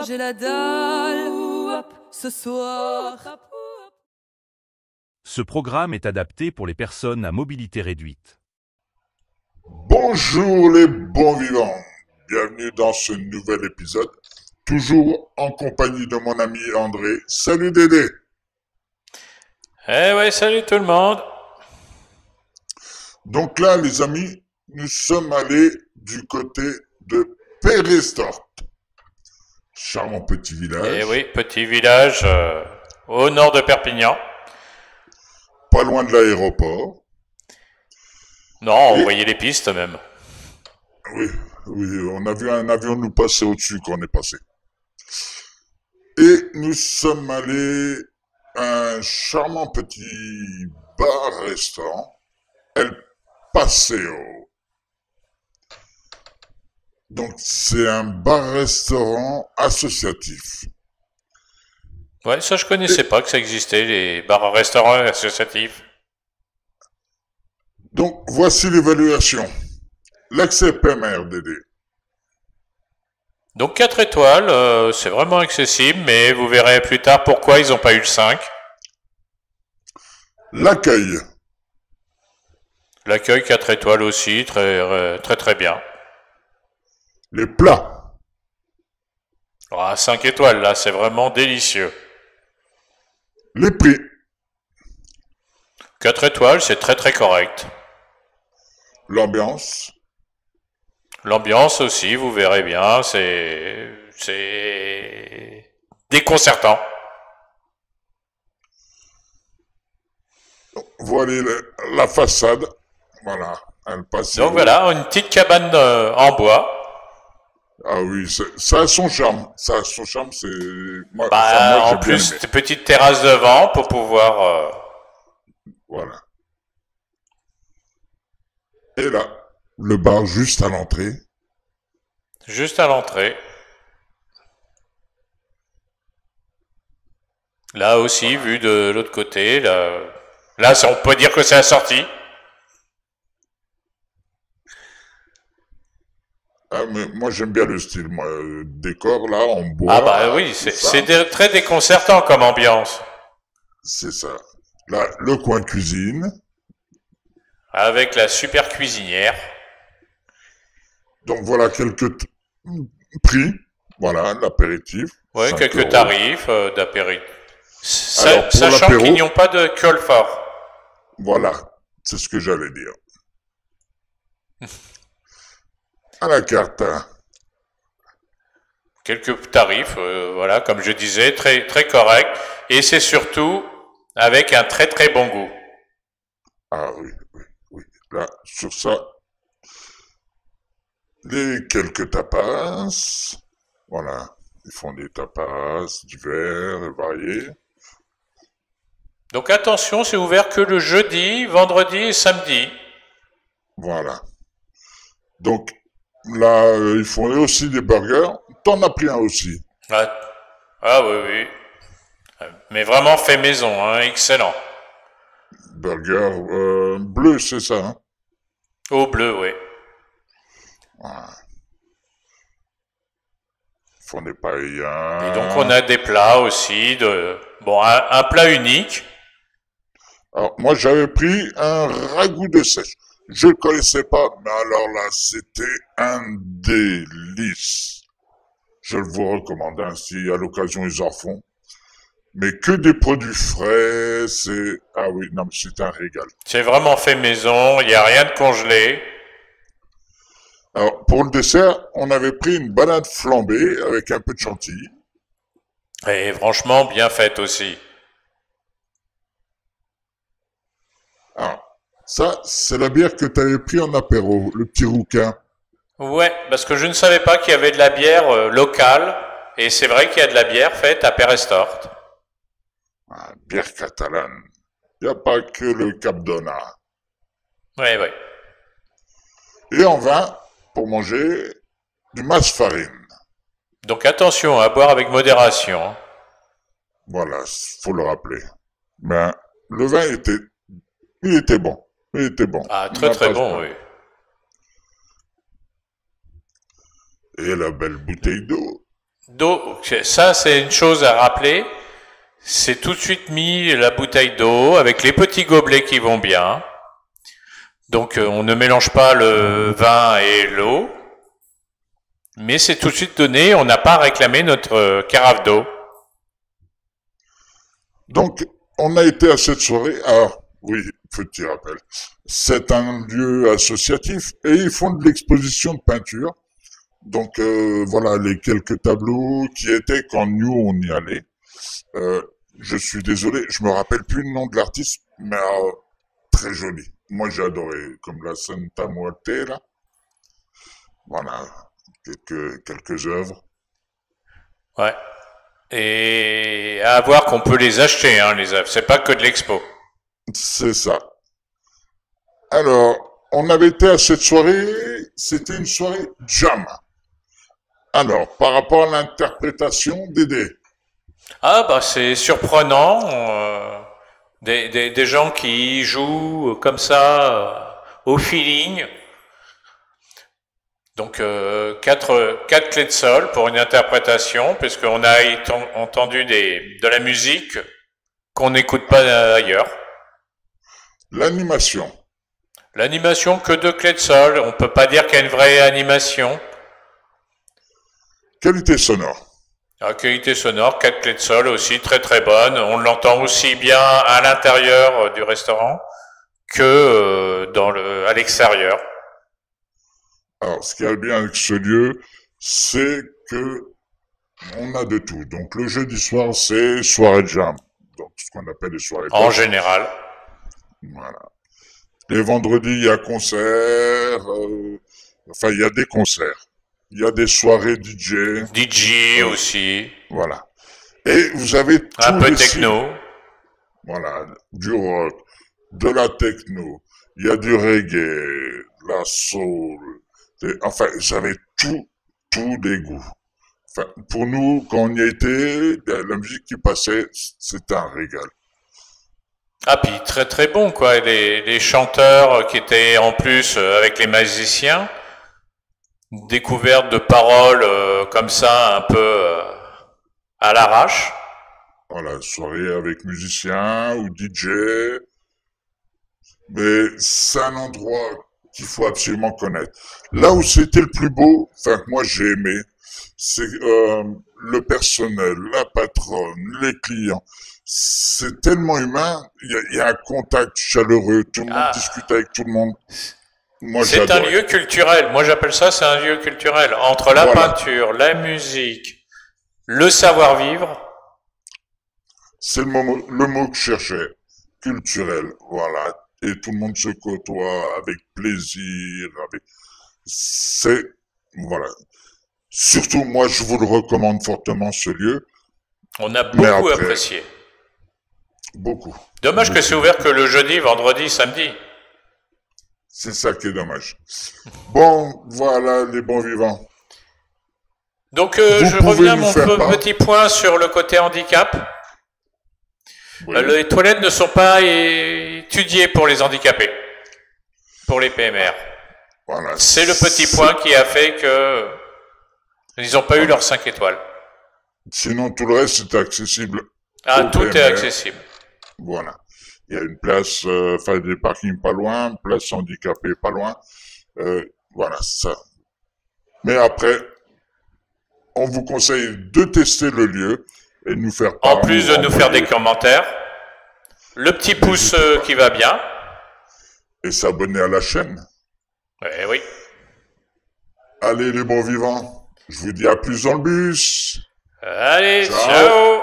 j'ai la dalle ce soir. Ce programme est adapté pour les personnes à mobilité réduite. Bonjour les bons vivants, bienvenue dans ce nouvel épisode, toujours en compagnie de mon ami André. Salut Dédé. Eh ouais, salut tout le monde. Donc là les amis, nous sommes allés du côté de Pérestort. Charmant petit village. Eh oui, petit village au nord de Perpignan. Pas loin de l'aéroport. Non, on voyait les pistes même. Oui, on a vu un avion nous passer au-dessus quand on est passé. Et nous sommes allés à un charmant petit bar-restaurant, El Paseo. Donc c'est un bar-restaurant associatif. Ouais, ça je connaissais pas que ça existait, les bars-restaurants associatifs. Donc voici l'évaluation. L'accès PMR, Dédé. Donc 4 étoiles, c'est vraiment accessible, mais vous verrez plus tard pourquoi ils n'ont pas eu le 5. L'accueil. L'accueil 4 étoiles aussi, très bien. Les plats. 5 étoiles là, c'est vraiment délicieux. Les prix. 4 étoiles, c'est très correct. L'ambiance. L'ambiance aussi, vous verrez bien, c'est déconcertant. Voilà la façade. Voilà. El Paseo. Donc voilà, une petite cabane en bois. Ah oui, ça a son charme. Ça a son charme, c'est... Moi, En j'ai plus, bien aimé. petite terrasse devant pour pouvoir... Voilà. Et là, le bar juste à l'entrée. juste à l'entrée. Là aussi, vu de l'autre côté, là on peut dire que c'est la sortie. Ah, mais moi, j'aime bien le style. Moi, décor, là, en bois. Ah bah oui, c'est très déconcertant comme ambiance. C'est ça. Là, le coin de cuisine. Avec la super cuisinière. Donc, voilà quelques prix. Voilà, l'apéritif. Ouais, 5 quelques euros. tarifs d'apéritif. Alors, pour Sachant l'apéro- qu'ils n'ont pas de fort. Voilà, c'est ce que j'allais dire. À la carte. Hein. Quelques tarifs, voilà, comme je disais, très correct. Et c'est surtout avec un très bon goût. Ah oui. Là, sur ça, les quelques tapas. Voilà, ils font des tapas divers et variés. Donc attention, c'est ouvert que le jeudi, vendredi et samedi. Voilà. Donc, là, ils font aussi des burgers. T'en as pris un aussi. Ah oui. Mais vraiment fait maison, hein, excellent. Burger bleu, c'est ça. Hein? Au bleu, oui. Voilà. Ils font des paellas. Et donc on a des plats aussi, un plat unique. Alors, moi, j'avais pris un ragoût de sèche. Je le connaissais pas, mais alors là, c'était un délice. Je le vous recommande, hein, si à l'occasion ils en font. Mais que des produits frais, c'est... Ah oui, non, mais c'est un régal. C'est vraiment fait maison, il n'y a rien de congelé. Alors, pour le dessert, on avait pris une banane flambée avec un peu de chantilly. Et franchement, bien faite aussi. Alors, ça, c'est la bière que tu avais pris en apéro, le petit rouquin. Ouais, parce que je ne savais pas qu'il y avait de la bière locale. Et c'est vrai qu'il y a de la bière faite à Pérestort. Ah, bière catalane. Il n'y a pas que le Cap d'Ona. Oui. Et en vin, pour manger, du masfarine. Donc attention, à boire avec modération. Voilà, faut le rappeler. Ben, le vin il était bon. Il était bon. Ah, très bon, oui. Et la belle bouteille d'eau. d'eau, ça c'est une chose à rappeler. C'est tout de suite mis la bouteille d'eau avec les petits gobelets qui vont bien. Donc on ne mélange pas le vin et l'eau. Mais c'est tout de suite donné, on n'a pas réclamé notre carafe d'eau. Donc, on a été à cette soirée. Alors, oui, petit rappel. C'est un lieu associatif et ils font de l'exposition de peinture. Donc, voilà les quelques tableaux qui étaient quand nous, on y allait. Je suis désolé, je me rappelle plus le nom de l'artiste, mais très joli. Moi, j'ai adoré, comme la Santa Muerte, là. Voilà, quelques œuvres. Ouais. Et à voir qu'on peut les acheter, hein, les œuvres. C'est pas que de l'expo. C'est ça. Alors, on avait été à cette soirée, c'était une soirée jam. Alors, par rapport à l'interprétation d'Aidé. Ah bah c'est surprenant. Des gens qui jouent comme ça au feeling. Donc quatre clés de sol pour une interprétation, puisqu'on a entendu de la musique qu'on n'écoute pas ailleurs. L'animation. L'animation que 2 clés de sol, on peut pas dire qu'il y a une vraie animation. Qualité sonore. La qualité sonore, 4 clés de sol aussi très très bonne. On l'entend aussi bien à l'intérieur du restaurant que à l'extérieur. Alors, ce qui est bien avec ce lieu, c'est que on a de tout. Donc, le jeudi soir, c'est soirée jam. Donc, ce qu'on appelle les soirées En pop. général. Voilà. Les vendredis, il y a concert. Enfin, il y a des concerts. Il y a des soirées DJ. DJ aussi. Voilà. Et vous avez tout Un peu techno. Voilà. Du rock, de la techno. Il y a du reggae, la soul. Enfin, j'avais tous les goûts. Enfin, pour nous, quand on y était, la musique qui passait, c'était un régal. Ah puis très très bon quoi. Les chanteurs qui étaient en plus avec les musiciens. Découverte de paroles comme ça, un peu à l'arrache. Voilà, soirée avec musiciens ou DJ. Mais c'est un endroit qu'il faut absolument connaître. Là où c'était le plus beau, enfin que moi j'ai aimé, c'est le personnel, la patronne, les clients. C'est tellement humain, il y a un contact chaleureux, tout le monde discute avec tout le monde. C'est un lieu culturel. Moi, j'appelle ça, c'est un lieu culturel. Entre la peinture, la musique, le savoir-vivre. C'est le mot que je cherchais. Culturel, voilà. Et tout le monde se côtoie avec plaisir. Voilà. Surtout, moi, je vous le recommande fortement, ce lieu. On a beaucoup apprécié. Beaucoup. Dommage que c'est ouvert que le jeudi, vendredi, samedi. C'est ça qui est dommage. Bon, voilà les bons vivants. Donc, je reviens à mon petit point sur le côté handicap. Oui. Les toilettes ne sont pas étudiées pour les handicapés, pour les PMR. Voilà. C'est le petit point qui a fait que ils n'ont pas eu leurs 5 étoiles. Sinon, tout le reste est accessible. Ah, tout PMR. Est accessible. Voilà. Il y a une place, enfin des parkings pas loin, place handicapée pas loin. Voilà, ça. Mais après, on vous conseille de tester le lieu et de nous faire part. En plus de nous faire des commentaires, le petit pouce qui va bien. Et s'abonner à la chaîne. Oui. Allez les bons vivants, je vous dis à plus dans le bus. Allez, ciao.